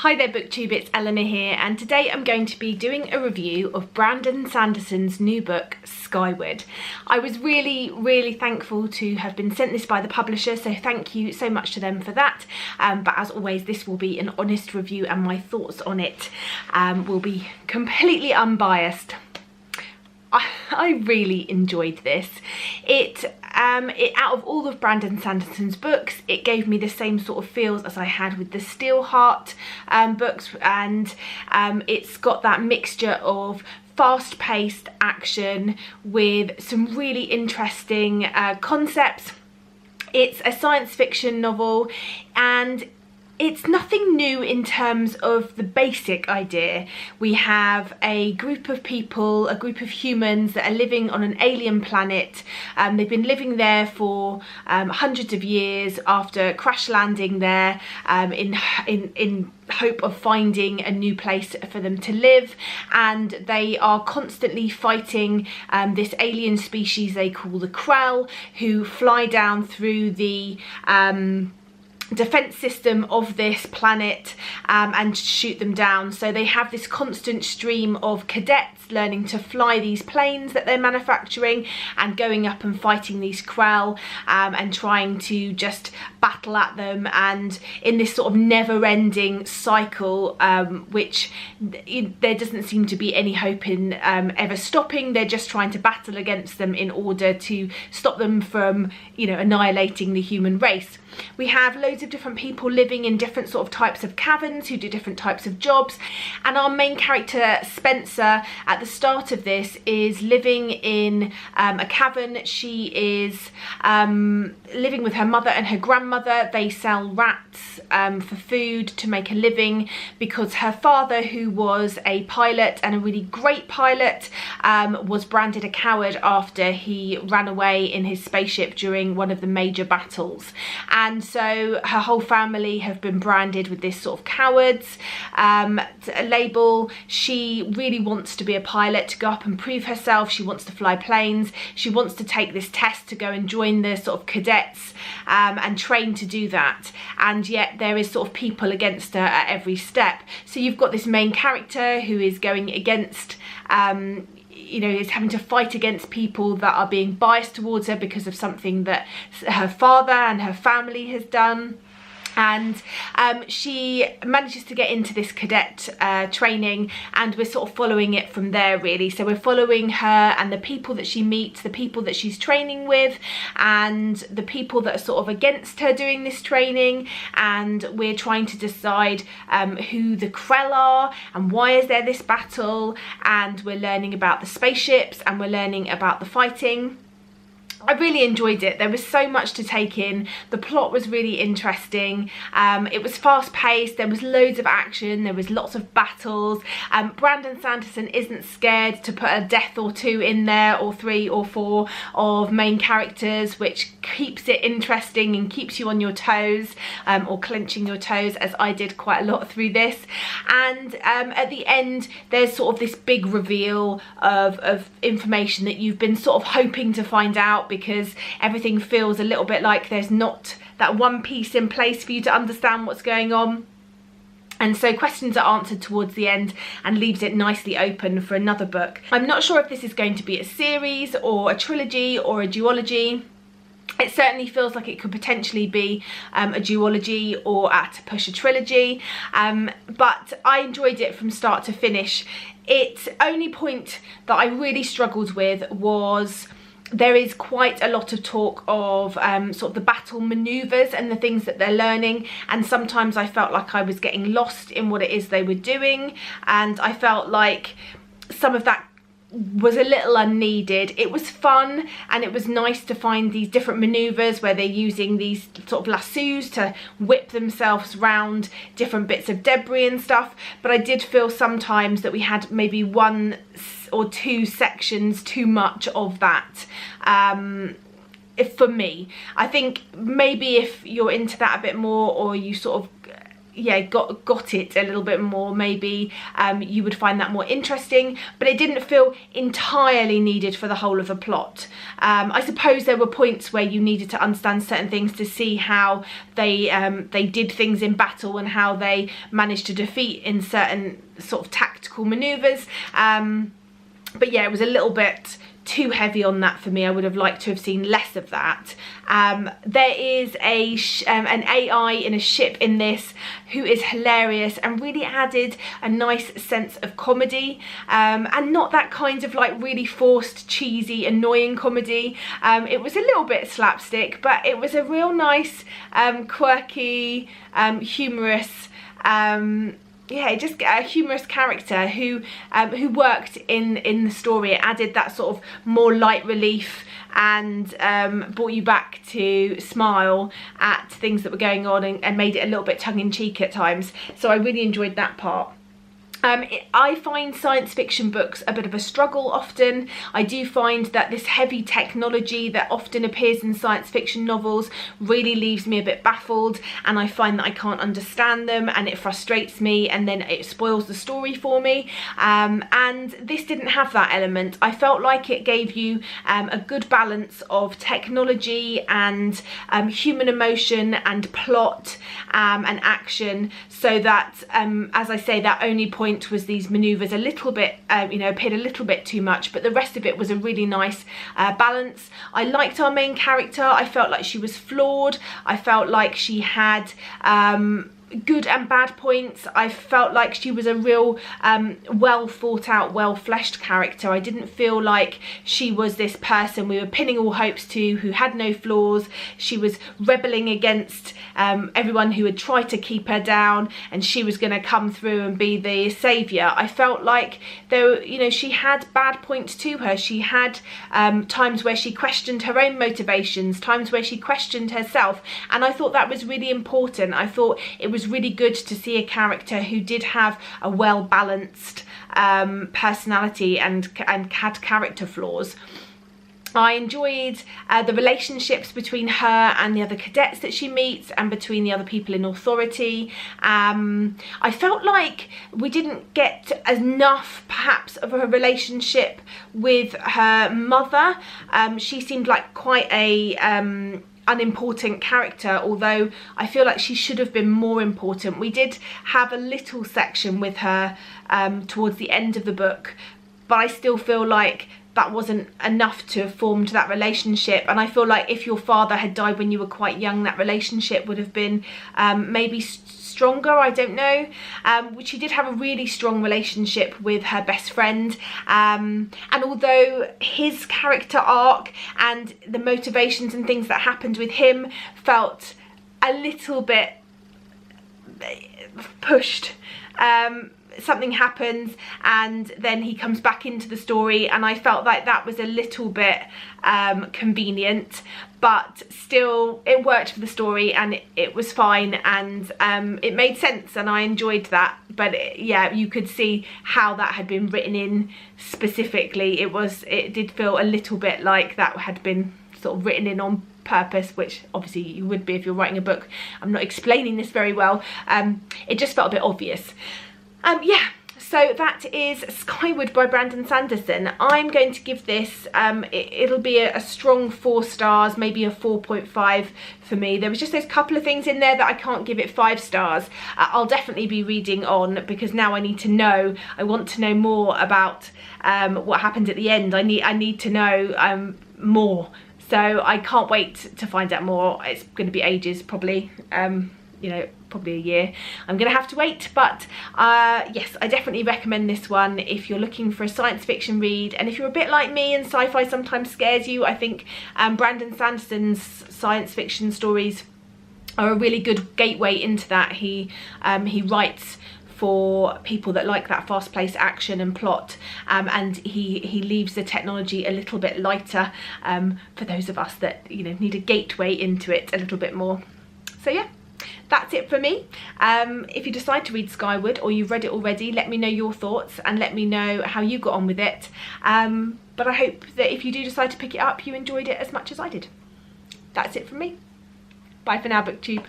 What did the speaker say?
Hi there booktube, it's Eleanor here, and today I'm going to be doing a review of Brandon Sanderson's new book, Skyward. I was really thankful to have been sent this by the publisher, so thank you so much to them for that. But as always, this will be an honest review and my thoughts on it will be completely unbiased. I really enjoyed this. Out of all of Brandon Sanderson's books, it gave me the same sort of feels as I had with the Steelheart books, and it's got that mixture of fast-paced action with some really interesting concepts. It's a science fiction novel, and it's nothing new in terms of the basic idea. We have a group of people, a group of humans that are living on an alien planet. They've been living there for hundreds of years after crash landing there in hope of finding a new place for them to live, and they are constantly fighting this alien species they call the Krell, who fly down through the defense system of this planet and shoot them down. So they have this constant stream of cadets learning to fly these planes that they're manufacturing and going up and fighting these Krell and trying to just battle at them, and in this sort of never-ending cycle which there doesn't seem to be any hope in ever stopping. They're just trying to battle against them in order to stop them from, you know, annihilating the human race. We have loads of different people living in different sort of types of caverns who do different types of jobs, and our main character Spencer at the start of this is living in a cavern. She is living with her mother and her grandmother. They sell rats for food to make a living because her father, who was a pilot and a really great pilot, was branded a coward after he ran away in his spaceship during one of the major battles. And so her whole family have been branded with this sort of cowards label. She really wants to be a pilot, to go up and prove herself. She wants to fly planes. She wants to take this test to go and join the sort of cadets and train to do that. And yet there is sort of people against her at every step. So you've got this main character who is going against you know, is having to fight against people that are being biased towards her because of something that her father and her family has done. And she manages to get into this cadet training, and we're sort of following it from there really. So we're following her and the people that she meets, the people that she's training with, and the people that are sort of against her doing this training, and we're trying to decide who the Krell are and why is there this battle, and we're learning about the spaceships and we're learning about the fighting. I really enjoyed it. There was so much to take in. The plot was really interesting. It was fast paced. There was loads of action. There was lots of battles. Brandon Sanderson isn't scared to put a death or two in there, or 3 or 4 of main characters, which keeps it interesting and keeps you on your toes, or clenching your toes, as I did quite a lot through this. And at the end, there's sort of this big reveal of information that you've been sort of hoping to find out, because everything feels a little bit like there's not that one piece in place for you to understand what's going on. And so questions are answered towards the end and leaves it nicely open for another book. I'm not sure if this is going to be a series or a trilogy or a duology. It certainly feels like it could potentially be a duology or at a push a trilogy, but I enjoyed it from start to finish. Its only point that I really struggled with was there is quite a lot of talk of sort of the battle maneuvers and the things that they're learning, and sometimes I felt like I was getting lost in what it is they were doing, and I felt like some of that was a little unneeded. It was fun and it was nice to find these different maneuvers where they're using these sort of lassos to whip themselves round different bits of debris and stuff, but I did feel sometimes that we had maybe 1 or 2 sections too much of that. For me, I think maybe if you're into that a bit more, or you sort of yeah, got it a little bit more, maybe you would find that more interesting, but it didn't feel entirely needed for the whole of a plot. I suppose there were points where you needed to understand certain things to see how they did things in battle and how they managed to defeat in certain sort of tactical maneuvers, but yeah, it was a little bit too heavy on that for me. I would have liked to have seen less of that. There is an AI in a ship in this who is hilarious and really added a nice sense of comedy, and not that kind of like really forced, cheesy, annoying comedy. It was a little bit slapstick, but it was a real nice, quirky, humorous, yeah, just a humorous character who worked in the story. It added that sort of more light relief and brought you back to smile at things that were going on, and made it a little bit tongue-in-cheek at times. So I really enjoyed that part. I find science fiction books a bit of a struggle often. I do find that this heavy technology that often appears in science fiction novels really leaves me a bit baffled, and I find that I can't understand them, and it frustrates me, and then it spoils the story for me. And this didn't have that element. I felt like it gave you a good balance of technology and human emotion and plot and action, so that, as I say, that only point was these maneuvers a little bit, you know, appeared a little bit too much, but the rest of it was a really nice balance. I liked our main character. I felt like she was flawed. I felt like she had good and bad points. I felt like she was a real well thought out, well fleshed character. I didn't feel like she was this person we were pinning all hopes to, who had no flaws. She was rebelling against everyone who had tried to keep her down, and she was going to come through and be the saviour. I felt like though, you know, she had bad points to her. She had times where she questioned her own motivations, times where she questioned herself, and I thought that was really important. I thought it was really good to see a character who did have a well balanced personality and had character flaws. I enjoyed the relationships between her and the other cadets that she meets, and between the other people in authority. I felt like we didn't get enough perhaps of a relationship with her mother. She seemed like quite a unimportant character, although I feel like she should have been more important. We did have a little section with her towards the end of the book, but I still feel like that wasn't enough to have formed that relationship, and I feel like if your father had died when you were quite young, that relationship would have been maybe stronger, I don't know. She did have a really strong relationship with her best friend, and although his character arc and the motivations and things that happened with him felt a little bit pushed, something happens and then he comes back into the story, and I felt like that was a little bit convenient, but still it worked for the story, and it was fine, and it made sense, and I enjoyed that. But yeah, you could see how that had been written in specifically. It did feel a little bit like that had been sort of written in on purpose, which obviously you would be if you're writing a book. I'm not explaining this very well. It just felt a bit obvious. Yeah, so that is Skyward by Brandon Sanderson. I'm going to give this, it'll be a strong 4 stars, maybe a 4.5 for me. There was just those couple of things in there that I can't give it 5 stars. I'll definitely be reading on, because now I need to know. I want to know more about what happened at the end. I need to know more. So I can't wait to find out more. It's going to be ages, probably. You know, probably a year. I'm gonna have to wait, but yes, I definitely recommend this one if you're looking for a science fiction read, and if you're a bit like me and sci-fi sometimes scares you. I think Brandon Sanderson's science fiction stories are a really good gateway into that. He writes for people that like that fast-paced action and plot, and he leaves the technology a little bit lighter for those of us that, you know, need a gateway into it a little bit more. So yeah, that's it for me. If you decide to read Skyward, or you've read it already, let me know your thoughts and let me know how you got on with it. But I hope that if you do decide to pick it up, you enjoyed it as much as I did. That's it from me. Bye for now, BookTube.